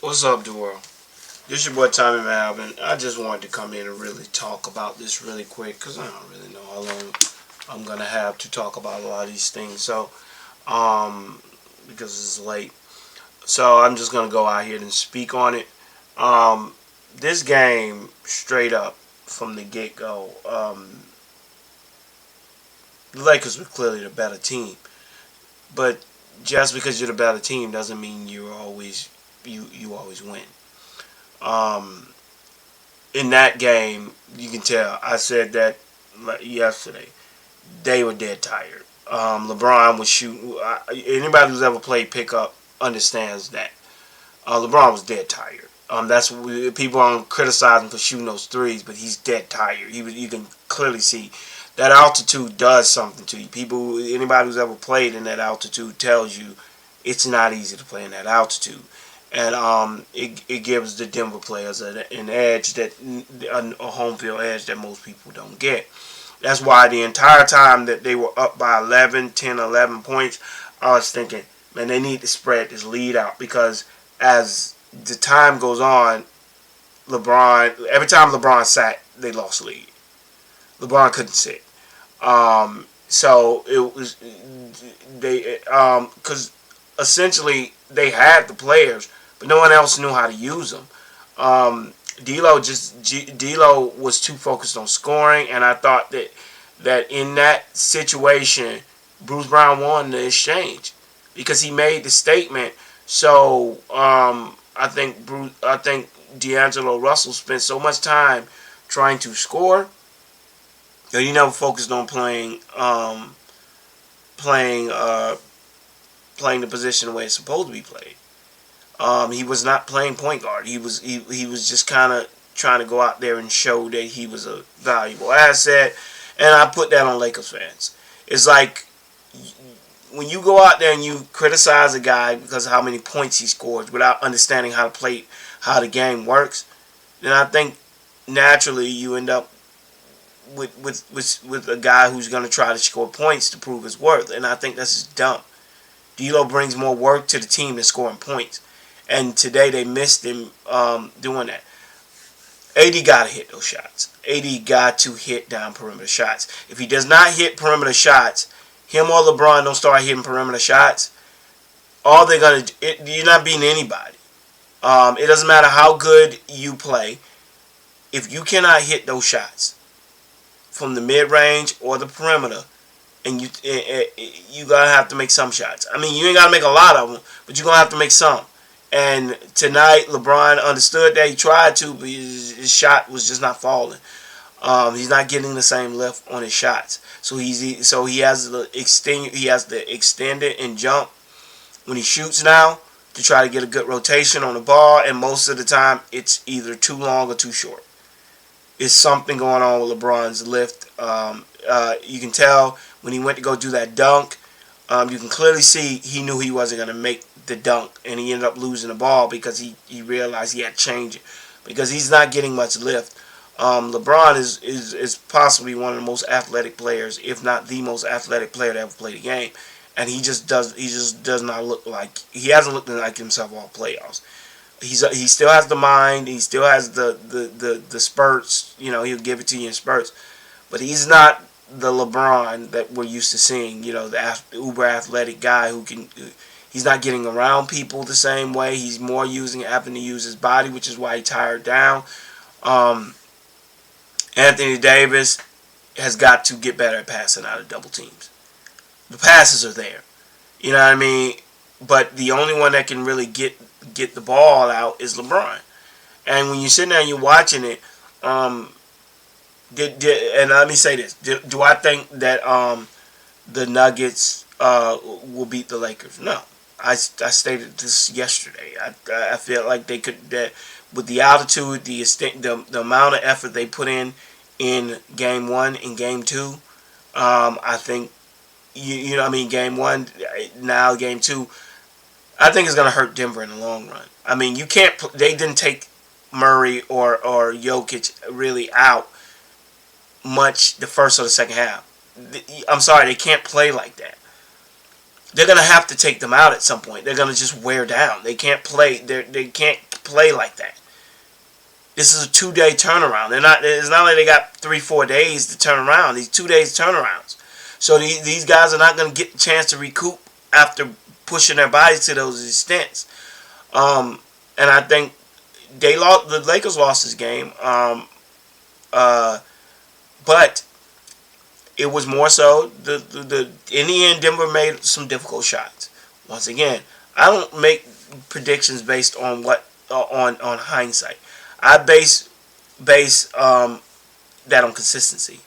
What's up, the world? This your boy Tommy Malvin. I just wanted to come in and really talk about this really quick because I don't really know how long I'm gonna have to talk about a lot of these things. Um, because it's late, so I'm just gonna go out here and speak on it. Um, this game, straight up from the get go, the Lakers were clearly the better team. But just because you're the better team doesn't mean you always win. Um, in that game, you can tell. I said that yesterday. They were dead tired. LeBron was shooting. Anybody who's ever played pickup understands that. LeBron was dead tired. People aren't criticizing for shooting those threes, but he's dead tired. You can clearly see that altitude does something to you. Anybody who's ever played in that altitude tells you it's not easy to play in that altitude, and it gives the Denver players an edge a home field edge that most people don't get. That's why the entire time that they were up by 11, 10, 11 points, I was thinking, man, they need to spread this lead out because as the time goes on, every time LeBron sat, they lost lead. LeBron couldn't sit. So it was because essentially they had the players, but no one else knew how to use them. D'Lo was too focused on scoring, and I thought that in that situation, Bruce Brown won the exchange because he made the statement. So I think D'Angelo Russell spent so much time trying to score that he never focused on playing playing the position the way it's supposed to be played. He was not playing point guard. He was just kind of trying to go out there and show that he was a valuable asset, and I put that on Lakers fans. It's like when you go out there and you criticize a guy because of how many points he scores without understanding how the game works, then I think naturally you end up with a guy who's going to try to score points to prove his worth, and I think that's just dumb. D'Lo brings more work to the team than scoring points. And today they missed him doing that. AD got to hit those shots. AD got to hit down perimeter shots. If he does not hit perimeter shots, him or LeBron don't start hitting perimeter shots, all they're going to do, you're not beating anybody. It doesn't matter how good you play. If you cannot hit those shots from the mid-range or the perimeter, and you gonna have to make some shots. I mean, you ain't gotta make a lot of them, but you're gonna have to make some. And tonight, LeBron understood that. He tried to, but his shot was just not falling. He's not getting the same lift on his shots. So he has the extend it and jump when he shoots now to try to get a good rotation on the ball. And most of the time, it's either too long or too short. It's something going on with LeBron's lift. You can tell when he went to go do that dunk. You can clearly see he knew he wasn't going to make the dunk, and he ended up losing the ball because he realized he had to change it because he's not getting much lift. LeBron is possibly one of the most athletic players, if not the most athletic player to ever play the game, and he just does not look like he hasn't looked like himself all playoffs. He still has the mind. He still has the spurts. You know, he'll give it to you in spurts, but he's not the LeBron that we're used to seeing. You know, the uber athletic guy who can. He's not getting around people the same way. He's more having to use his body, which is why he tired down. Anthony Davis has got to get better at passing out of double teams. The passes are there. You know what I mean? But the only one that can really get the ball out is LeBron. And when you're sitting there and you're watching it, and let me say this: do I think that the Nuggets will beat the Lakers? No. I stated this yesterday. I feel like they could, that with the altitude, the amount of effort they put in Game 1 and Game 2, I think you know what I mean. Game 1, now Game 2. I think it's going to hurt Denver in the long run. I mean, you can't. They didn't take Murray or Jokic really out much the first or the second half. I'm sorry, they can't play like that. They're going to have to take them out at some point. They're going to just wear down. They can't play. They can't play like that. This is a 2-day turnaround. It's not like they got 3-4 days to turn around. These 2 days turnarounds. So these guys are not going to get a chance to recoup after pushing their bodies to those extents. And I think the Lakers lost this game. But it was more so in the end, Denver made some difficult shots. Once again, I don't make predictions based on on hindsight. I base that on consistency,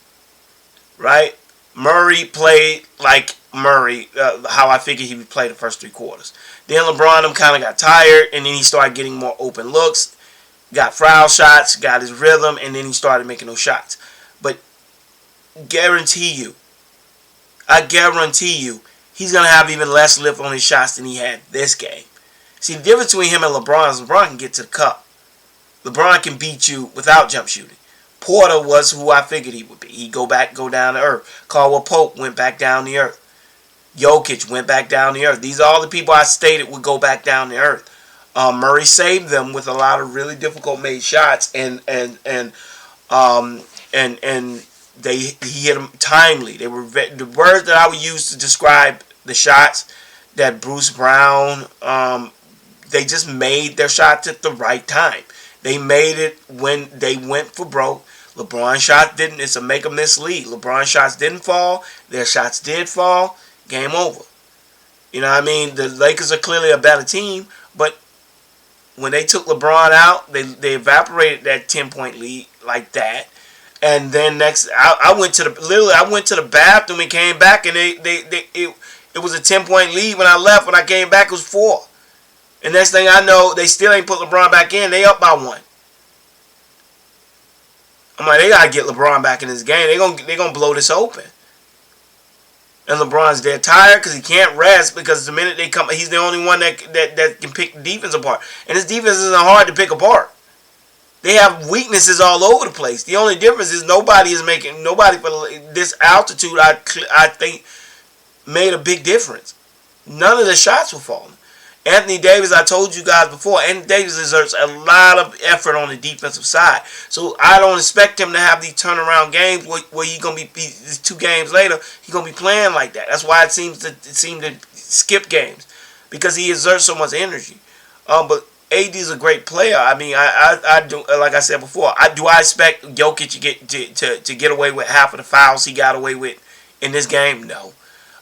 right? Murray played like Murray, how I figured he would play the first 3 quarters. Then LeBron kind of got tired, and then he started getting more open looks, got foul shots, got his rhythm, and then he started making those shots. But I guarantee you, he's going to have even less lift on his shots than he had this game. See, the difference between him and LeBron is LeBron can get to the cup. LeBron can beat you without jump shooting. Porter was who I figured he would be. He'd go down to earth. Caldwell Pope went back down to earth. Jokic went back down to earth. These are all the people I stated would go back down to earth. Murray saved them with a lot of really difficult made shots, and he hit them timely. They were the words that I would use to describe the shots that Bruce Brown. They just made their shots at the right time. They made it when they went for broke. LeBron shot didn't. It's a make or miss lead. LeBron shots didn't fall. Their shots did fall. Game over. You know what I mean? The Lakers are clearly a better team, but when they took LeBron out, they evaporated that 10-point lead like that. And then I went to the bathroom and came back, and it was a 10-point lead when I left. When I came back, it was 4. And next thing I know, they still ain't put LeBron back in. They up by 1. I'm like, they gotta get LeBron back in this game. They gonna blow this open. And LeBron's dead tired because he can't rest, because the minute they come, he's the only one that can pick the defense apart. And his defense isn't hard to pick apart. They have weaknesses all over the place. The only difference is nobody for this altitude, I think, made a big difference. None of the shots were falling. Anthony Davis, I told you guys before, Anthony Davis exerts a lot of effort on the defensive side. So I don't expect him to have these turnaround games where he's going to be, these 2 games later, he's going to be playing like that. That's why it seemed to skip games, because he exerts so much energy. But AD is a great player. I mean, I do, like I said before, do I expect Jokic to get away with half of the fouls he got away with in this game? No.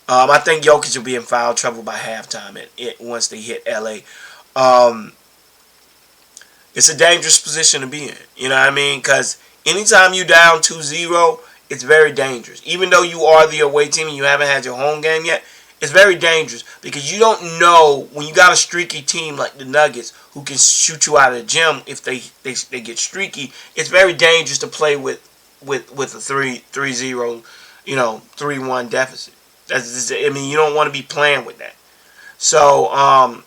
I think Jokic will be in foul trouble by halftime once they hit LA. It's a dangerous position to be in. You know what I mean? Because anytime you down 2-0, it's very dangerous. Even though you are the away team and you haven't had your home game yet, it's very dangerous, because you don't know when you got a streaky team like the Nuggets who can shoot you out of the gym if they get streaky. It's very dangerous to play with a 3-0, 3-1 deficit. You don't want to be playing with that. So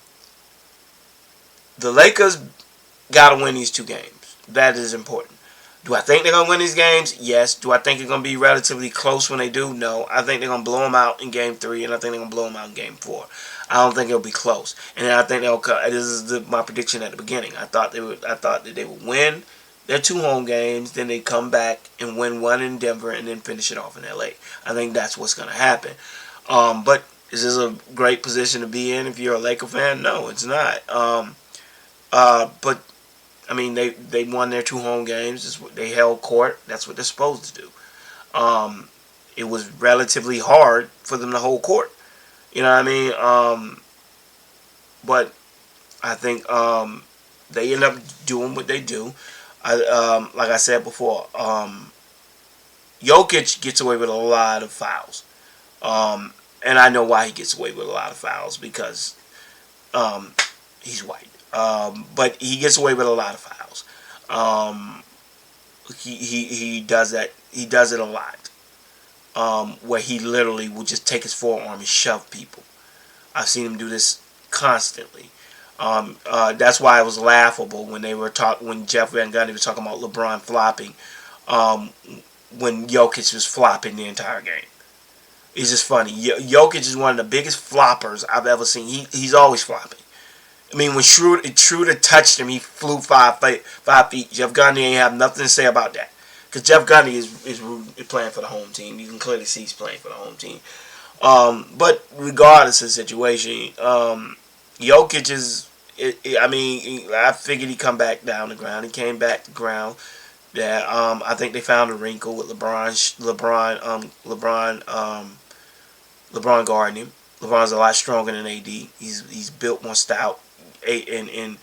the Lakers got to win these 2 games. That is important. Do I think they're going to win these games? Yes. Do I think it's going to be relatively close when they do? No. I think they're going to blow them out in Game 3, and I think they're going to blow them out in Game 4. I don't think it'll be close. And I think they'll. This is my prediction at the beginning. I thought that they would win their 2 home games, then they come back and win 1 in Denver, and then finish it off in LA. I think that's what's going to happen. But is this a great position to be in if you're a Laker fan? No, it's not. But I mean, they won their 2 home games. They held court. That's what they're supposed to do. It was relatively hard for them to hold court. You know what I mean? But I think they end up doing what they do. Like I said before, Jokic gets away with a lot of fouls. And I know why he gets away with a lot of fouls, because he's white. But he gets away with a lot of fouls. He does that. He does it a lot. Where he literally will just take his forearm and shove people. I've seen him do this constantly. That's why it was laughable when when Jeff Van Gundy was talking about LeBron flopping, when Jokic was flopping the entire game. It's just funny. Jokic is one of the biggest floppers I've ever seen. He's always flopping. I mean, when Schroeder touched him, he flew 5 feet. Jeff Gundy ain't have nothing to say about that. Because Jeff Gundy is playing for the home team. You can clearly see he's playing for the home team. But regardless of the situation, Jokic is. I figured he'd come back down the ground. He came back to ground. That I think they found a wrinkle with LeBron guarding him. LeBron's a lot stronger than AD. He's built more stout, and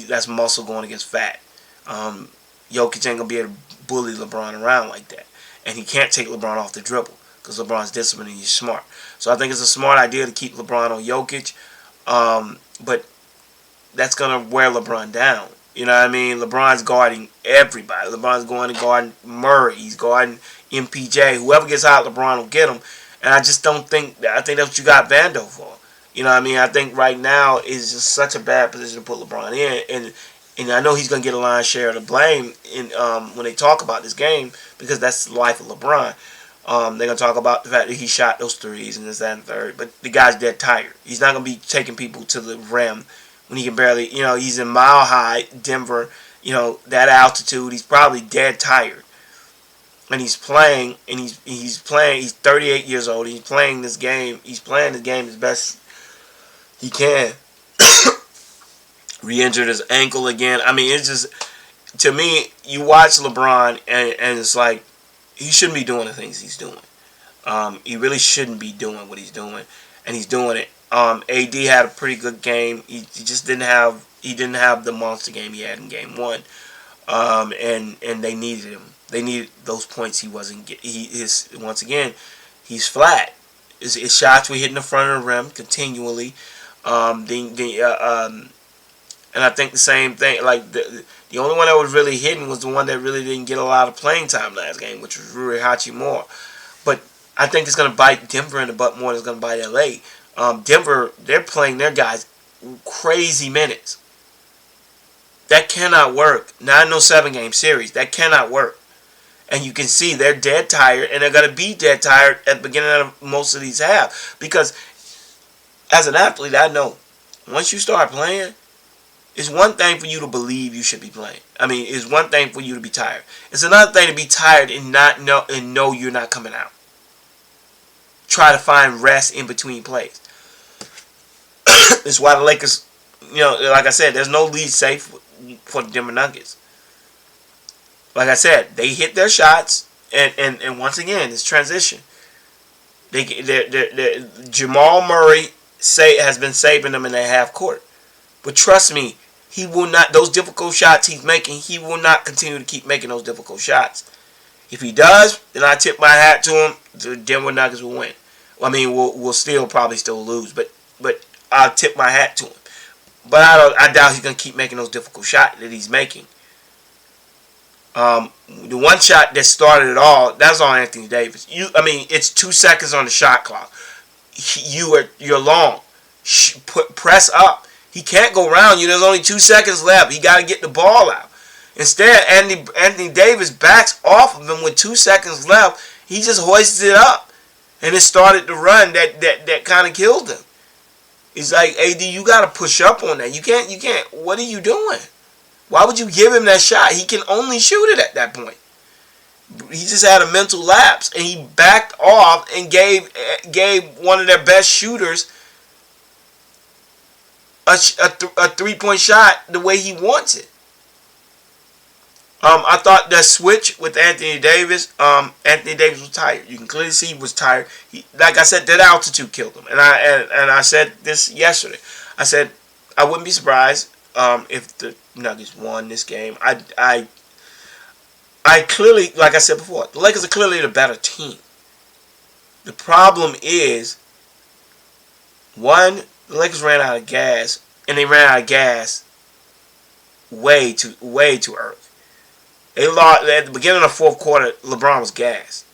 that's muscle going against fat. Jokic ain't gonna be able to bully LeBron around like that, and he can't take LeBron off the dribble because LeBron's disciplined and he's smart. So I think it's a smart idea to keep LeBron on Jokic, but that's gonna wear LeBron down. You know what I mean? LeBron's guarding everybody. LeBron's going to guard Murray. He's guarding MPJ. Whoever gets out, LeBron will get him. And I just don't think. I think that's what you got Vando for. You know what I mean? I think right now is just such a bad position to put LeBron in, and I know he's gonna get a lion's share of the blame in when they talk about this game because that's the life of LeBron. They're gonna talk about the fact that he shot those threes and this, that, and third. But the guy's dead tired. He's not gonna be taking people to the rim when he can barely, he's in Mile High, Denver, that altitude. He's probably dead tired. And he's playing, and he's playing, he's 38 years old. He's playing this game. He's playing the game as best he can. Re-injured his ankle again. I mean, it's just, to me, you watch LeBron, and it's like, he shouldn't be doing the things he's doing. He really shouldn't be doing what he's doing, and he's doing it. AD had a pretty good game. He just didn't have the monster game he had in game one, and they needed him. They needed those points he wasn't getting. Once again, he's flat. His shots were hitting the front of the rim continually. And I think the same thing. Like the only one that was really hitting was the one that really didn't get a lot of playing time last game, which was Rui Hachimura. But I think it's going to bite Denver in the butt more than it's going to bite LA. Denver, they're playing their guys crazy minutes. That cannot work. Not in no 7-game series. That cannot work. And you can see they're dead tired, and they're going to be dead tired at the beginning of most of these halves. Because as an athlete, I know once you start playing, it's one thing for you to believe you should be playing. I mean, it's one thing for you to be tired. It's another thing to be tired and know you're not coming out. Try to find rest in between plays. That's why the Lakers, like I said, there's no lead safe for the Denver Nuggets. Like I said, they hit their shots, and once again, it's transition. Jamal Murray has been saving them in their half court. But trust me, he will not, those difficult shots he's making, he will not continue to keep making those difficult shots. If he does, then I tip my hat to him. The Denver Nuggets will win. I mean, we'll probably still lose, but I'll tip my hat to him. But I doubt he's gonna keep making those difficult shots that he's making. The one shot that started it all, that's on Anthony Davis. It's 2 seconds on the shot clock. You're long. Press up. He can't go around you. There's only 2 seconds left. He got to get the ball out. Instead, Anthony Davis backs off of him with 2 seconds left. He just hoists it up, and it started to run. That kind of killed him. He's like, AD, you got to push up on that. You can't. What are you doing? Why would you give him that shot? He can only shoot it at that point. He just had a mental lapse, and he backed off and gave one of their best shooters a 3-point shot the way he wants it. I thought that switch with Anthony Davis, Anthony Davis was tired. You can clearly see he was tired. Like I said, that altitude killed him. And I said this yesterday. I said I wouldn't be surprised if the Nuggets won this game. I clearly, like I said before, the Lakers are clearly the better team. The problem is, one, the Lakers ran out of gas, and they ran out of gas way too early. They lost at the beginning of the fourth quarter. LeBron was gassed,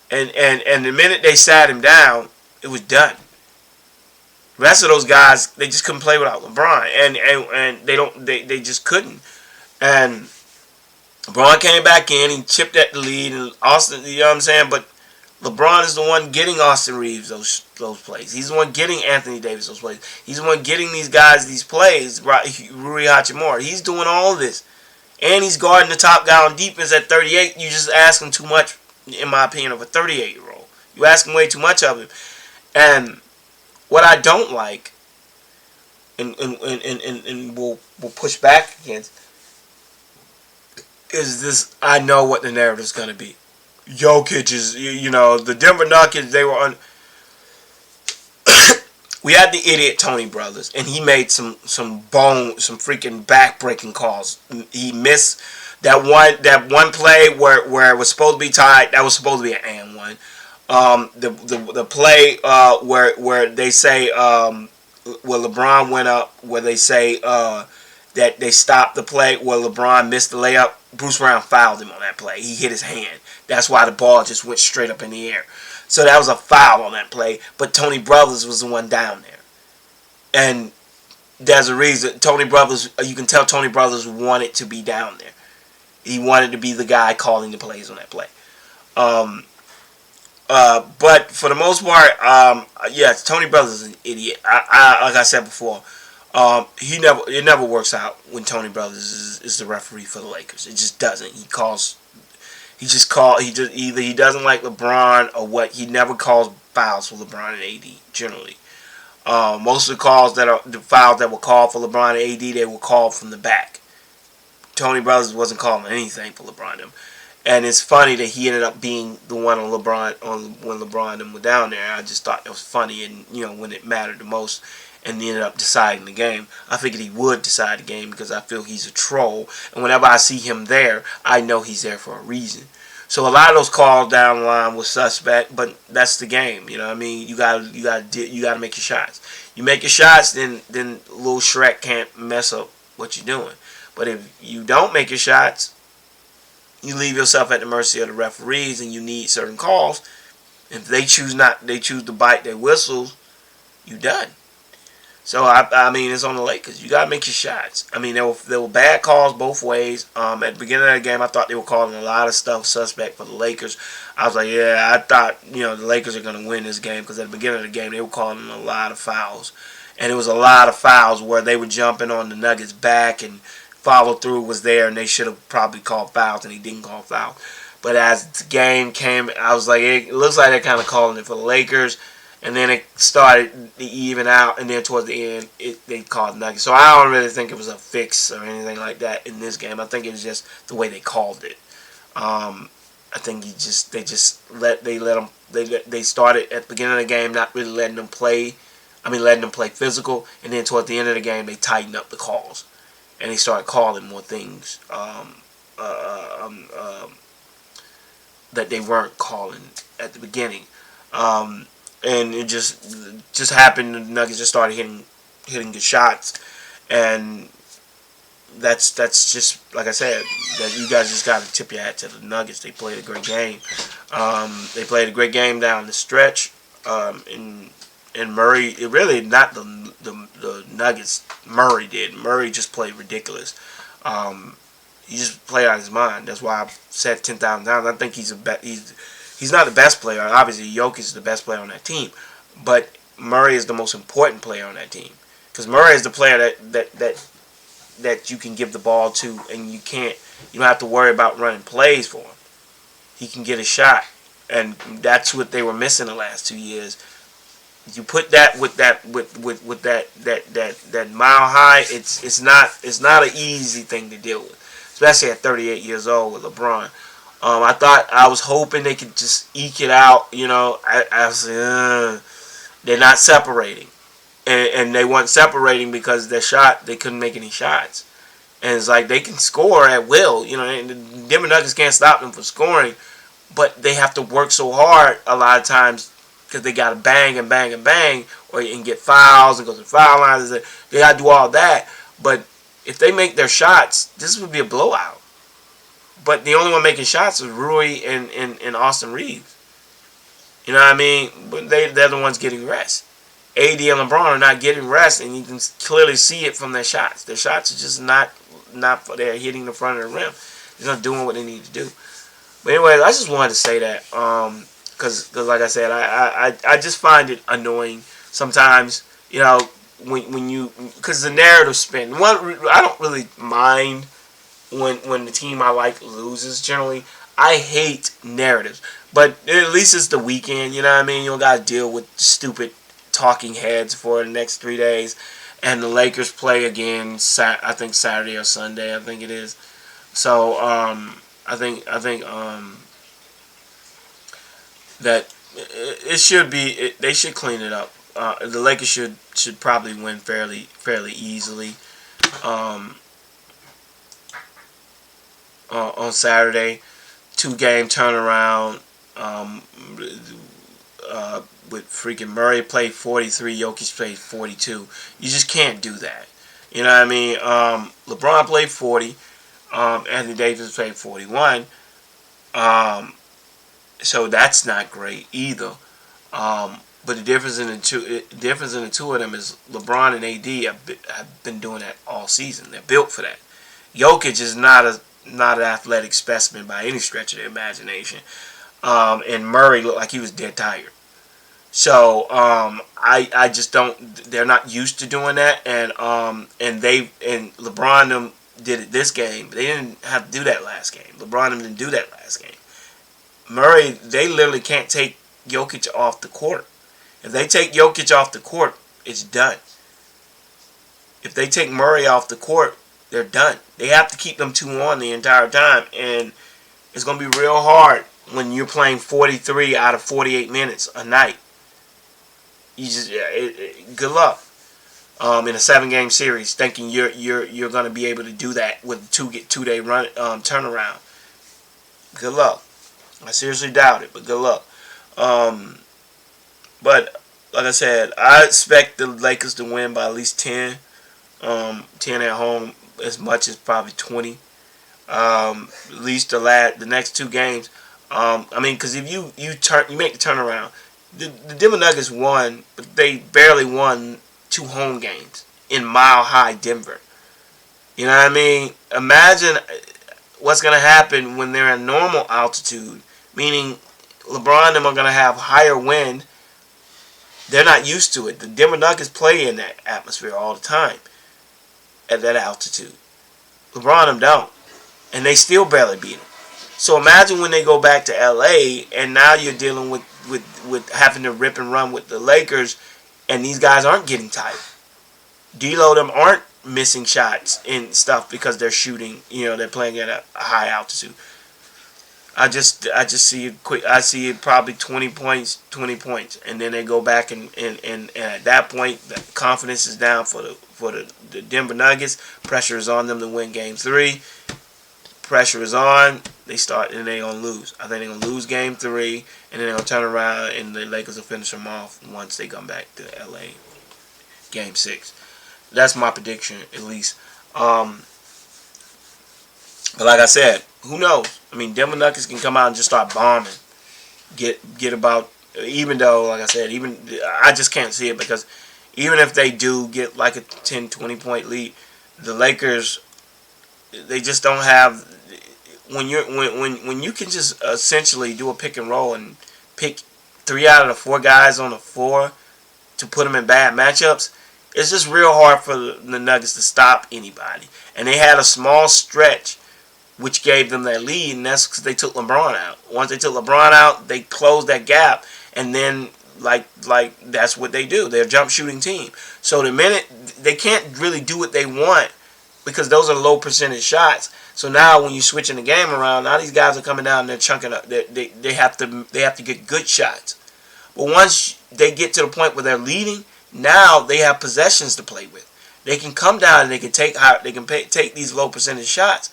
and the minute they sat him down, it was done. The rest of those guys, they just couldn't play without LeBron, and they just couldn't. And LeBron came back in, he chipped at the lead, and Austin, you know what I'm saying? But LeBron is the one getting Austin Reeves those plays. He's the one getting Anthony Davis those plays. He's the one getting these guys these plays. Rui Hachimura. He's doing all of this, and he's guarding the top guy on defense at 38. You just asking too much, in my opinion, of a 38-year-old. You asking way too much of him. And what I don't like, and we'll push back against, is this. I know what the narrative is going to be. Jokic is, the Denver Nuggets, they were on. We had the idiot Tony Brothers, and he made some freaking back-breaking calls. He missed that one play where it was supposed to be tied. That was supposed to be an and one. The play where they say where LeBron went up, where they say that they stopped the play where LeBron missed the layup. Bruce Brown fouled him on that play. He hit his hand. That's why the ball just went straight up in the air. So that was a foul on that play. But Tony Brothers was the one down there. And there's a reason. Tony Brothers, you can tell Tony Brothers wanted to be down there. He wanted to be the guy calling the plays on that play. But for the most part, yes, Tony Brothers is an idiot. Like I said before, it never works out when Tony Brothers is the referee for the Lakers. It just doesn't. Either he doesn't like LeBron or what. He never calls fouls for LeBron and AD generally. Most of the calls the fouls that were called for LeBron and AD, they were called from the back. Tony Brothers wasn't calling anything for LeBron and them. And it's funny that he ended up being the one on LeBron when LeBron and them were down there. I just thought that was funny, and when it mattered the most, and he ended up deciding the game. I figured he would decide the game because I feel he's a troll, and whenever I see him there, I know he's there for a reason. So a lot of those calls down the line were suspect, but that's the game. You know what I mean? You gotta make your shots. You make your shots, then little Shrek can't mess up what you're doing. But if you don't make your shots, you leave yourself at the mercy of the referees, and you need certain calls. If they choose to bite their whistles, you done. So I mean, it's on the Lakers. You gotta make your shots. I mean, there were bad calls both ways. At the beginning of the game, I thought they were calling a lot of stuff suspect for the Lakers. I was like, yeah, I thought the Lakers are gonna win this game because at the beginning of the game they were calling a lot of fouls, and it was a lot of fouls where they were jumping on the Nuggets' back, and follow through was there, and they should have probably called fouls, and he didn't call fouls. But as the game came, I was like, it looks like they're kind of calling it for the Lakers. And then it started to even out, and then towards the end, they called Nuggets. So I don't really think it was a fix or anything like that in this game. I think it was just the way they called it. I think they started at the beginning of the game not really letting them play physical, and then towards the end of the game they tightened up the calls, and they started calling more things that they weren't calling at the beginning. And it just happened. The Nuggets just started hitting good shots, and that's just like I said. That you guys just got to tip your hat to the Nuggets. They played a great game. They played a great game down the stretch. And Murray, it really not the Nuggets. Murray did. Murray just played ridiculous. He just played out of his mind. That's why I've said 10,000 times. I think he's not the best player. Obviously, Jokic is the best player on that team, but Murray is the most important player on that team because Murray is the player that you can give the ball to, and you don't have to worry about running plays for him. He can get a shot, and that's what they were missing the last 2 years. You put that with that mile high. It's not an easy thing to deal with, especially at 38 years old with LeBron. I was hoping they could just eke it out. I was like, they're not separating, and they weren't separating because they couldn't make any shots, and it's like they can score at will. The Denver Nuggets can't stop them from scoring, but they have to work so hard a lot of times because they got to bang and bang and bang, and get fouls and go to the foul lines. They got to do all that, but if they make their shots, this would be a blowout. But the only one making shots was Rui and Austin Reeves. You know what I mean? But they're the ones getting rest. AD and LeBron are not getting rest, and you can clearly see it from their shots. Their shots are just not they're hitting the front of the rim. They're not doing what they need to do. But anyway, I just wanted to say that. Because like I said, I just find it annoying sometimes. You know, when you, because the narrative spin. I don't really mind when the team I like loses. Generally, I hate narratives, but at least it's the weekend. You know what I mean? You don't gotta deal with stupid talking heads for the next 3 days. And the Lakers play again. I think Saturday or Sunday. I think it is. So I think that it should be. They should clean it up. The Lakers should probably win fairly easily. Um, on Saturday, 2-game turnaround. Um, with freaking Murray played 43, Jokic played 42. You just can't do that. You know what I mean? LeBron played 40. Anthony Davis played 41. Um, so that's not great either. But the difference in the two of them is LeBron and AD have been doing that all season. They're built for that. Jokic is not an athletic specimen by any stretch of the imagination. And Murray looked like he was dead tired. So I just don't. They're not used to doing that, and LeBron them did it this game. But they didn't have to do that last game. LeBron them didn't do that last game. Murray, they literally can't take Jokic off the court. If they take Jokic off the court, it's done. If they take Murray off the court, they're done. They have to keep them two on the entire time, and it's going to be real hard when you're playing 43 out of 48 minutes a night. You just good luck in a 7-game series, thinking you're going to be able to do that with a 2-day run turnaround. Good luck. I seriously doubt it, but good luck. But like I said, I expect the Lakers to win by at least 10. 10 at home, as much as probably 20. At least the next 2 games. I mean, because if you make the turnaround, the Denver Nuggets won, but they barely won 2 home games in Mile High Denver. You know what I mean? Imagine what's going to happen when they're in normal altitude, meaning LeBron and them are going to have higher wind. They're not used to it. The Denver Nuggets play in that atmosphere all the time at that altitude. LeBron and them don't. And they still barely beat them. So imagine when they go back to LA and now you're dealing with having to rip and run with the Lakers, and these guys aren't getting tired. D'Lo them aren't missing shots and stuff because they're shooting, they're playing at a high altitude. I just see it quick. I see it probably 20 points, and then they go back and at that point the confidence is down for the Denver Nuggets. Pressure is on them to win Game 3. Pressure is on. They start and they're gonna lose. I think they're gonna lose Game 3, and then they're gonna turn around and the Lakers will finish them off once they come back to LA. Game 6. That's my prediction, at least. But like I said, who knows? I mean, Denver Nuggets can come out and just start bombing. Get about, even though, like I said, I just can't see it, because even if they do get like a 10, 20 point lead, the Lakers, they just don't have, when you can just essentially do a pick and roll and pick 3 out of the 4 guys on the floor to put them in bad matchups, it's just real hard for the Nuggets to stop anybody. And they had a small stretch which gave them that lead, and that's because they took LeBron out. Once they took LeBron out, they closed that gap, and then like that's what they do. They're a jump shooting team. So the minute they can't really do what they want because those are low percentage shots. So now when you switching the game around, now these guys are coming down and they're chunking up. They have to get good shots. But once they get to the point where they're leading, now they have possessions to play with. They can come down and they can take these low percentage shots.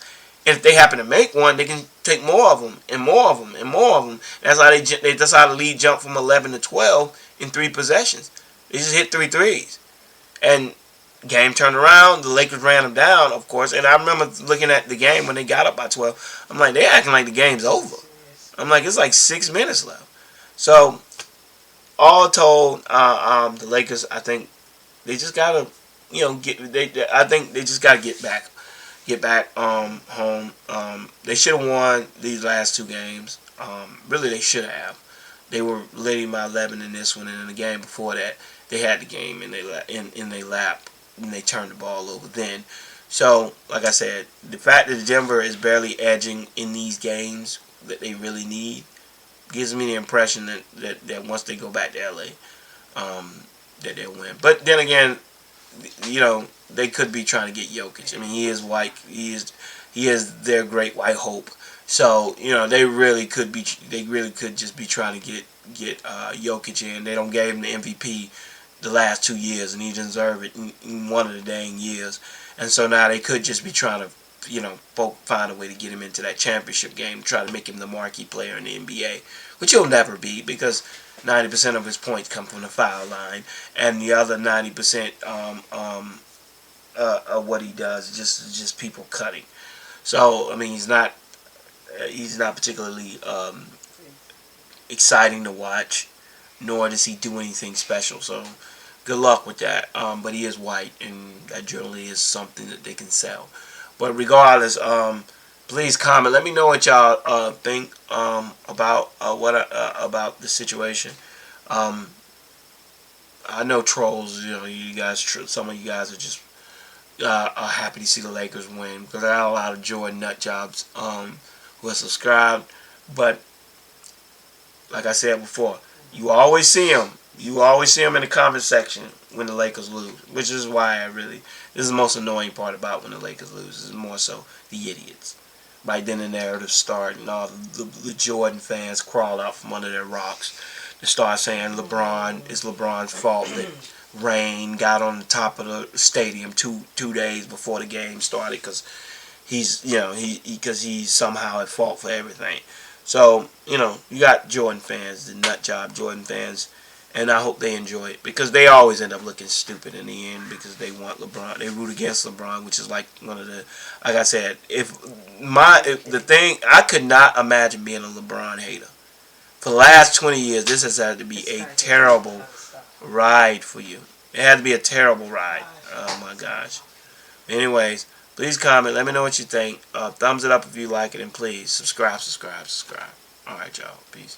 And if they happen to make one, they can take more of them and more of them and more of them. That's how the lead jumped from 11 to 12 in 3 possessions. They just hit 3 threes. And game turned around. The Lakers ran them down, of course. And I remember looking at the game when they got up by 12. I'm like, they're acting like the game's over. I'm like, it's like 6 minutes left. So, all told, the Lakers, I think, they just gotta, I think they just gotta get back home. They should have won these last 2 games. Really, they should have. They were leading by 11 in this one, and in the game before that, they had the game in they lap, and they turned the ball over then. So, like I said, the fact that Denver is barely edging in these games that they really need gives me the impression that once they go back to LA, that they'll win. But then again, they could be trying to get Jokic. I mean, he is white. He is their great white hope. So they really could just be trying to get Jokic in. They don't gave him the MVP the last 2 years, and he deserved it in one of the dang years. And so now they could just be trying to find a way to get him into that championship game, try to make him the marquee player in the NBA, which he'll never be because 90% of his points come from the foul line, and the other 90% of what he does is just people cutting. So I mean, he's not particularly exciting to watch, nor does he do anything special. So good luck with that. But he is white, and that generally is something that they can sell. But regardless, please comment. Let me know what y'all think about about the situation. I know trolls. You guys. Some of you guys are just are happy to see the Lakers win because I got a lot of joy nut jobs who are subscribed. But like I said before, you always see them. You always see them in the comment section when the Lakers lose, which is why this is the most annoying part about when the Lakers lose. Is more so the idiots. Right then the narrative start, and all the Jordan fans crawl out from under their rocks to start saying it's LeBron's fault that rain got on the top of the stadium two days before the game started because he's somehow at fault for everything. So you got Jordan fans, the nut job Jordan fans. And I hope they enjoy it because they always end up looking stupid in the end because they want LeBron. They root against LeBron, which is like one of the, like I said, I could not imagine being a LeBron hater. For the last 20 years, this has had to be a terrible ride for you. It had to be a terrible ride. Oh my gosh. Anyways, please comment. Let me know what you think. Thumbs it up if you like it, and please subscribe. All right, y'all. Peace.